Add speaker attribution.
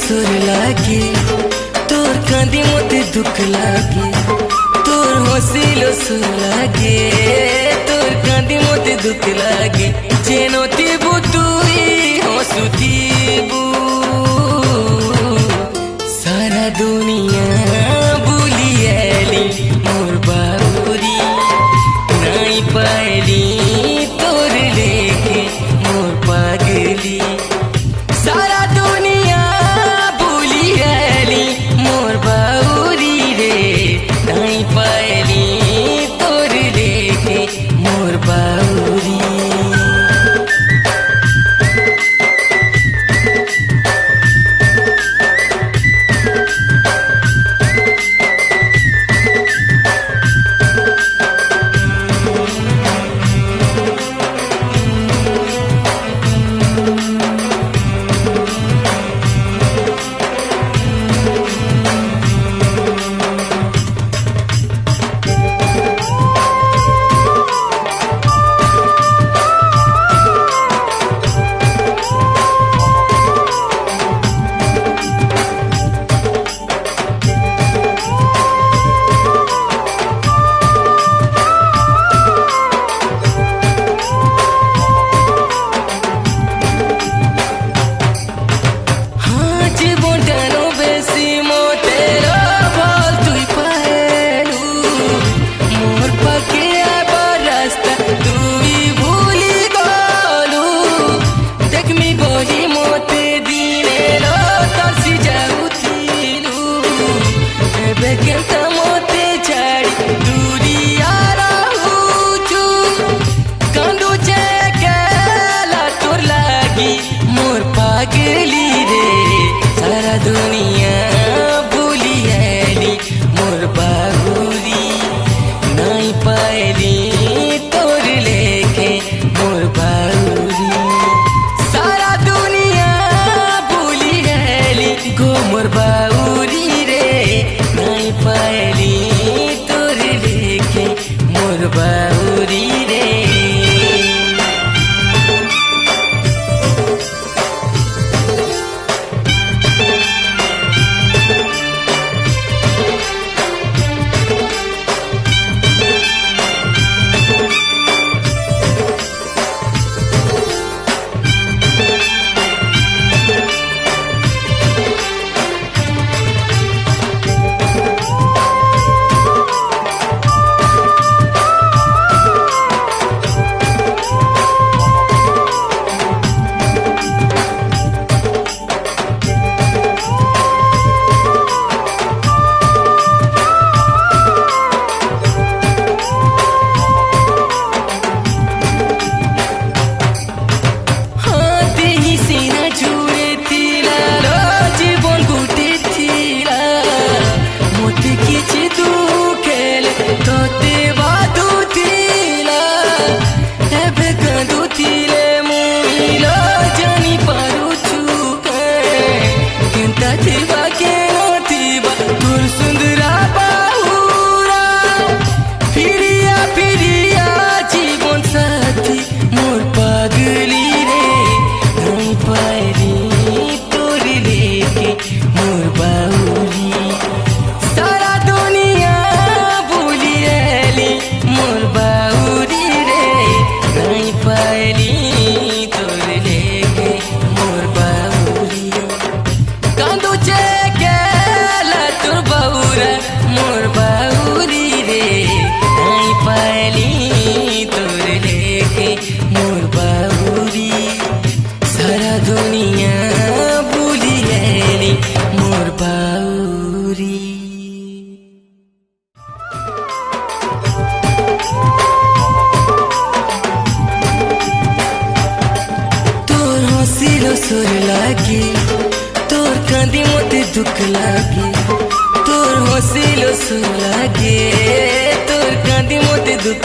Speaker 1: सुर लागे तोर कांदी मोते दुख लागे तोर हंसिलो सुर लागे तोर कांदी मोते दुख लागे जेनो तिबु तुई हंसुतिबु सारा दुनिया बुलिएली मोर बाबुरी नाई पाएली तोर लेके मोर पागली सारा दुनिया बुलिएली मोर बाबुरी रे नाई पाएली तोर लेके मोर बाबुरी मोर पागली रे सारा दुनिया बुलिएली मोर बाबुरी नाई पाएली तोर लेके मोर बाबुरी सारा दुनिया बुलिएली गो मोर बाबुरी रे नाई पाएली तोर लेके मोर बाबुरी रे सुर लागे तोर कांदी मोते दुख लागे तोर हंसिलो सुर लागे तोर कांदी मोते दुख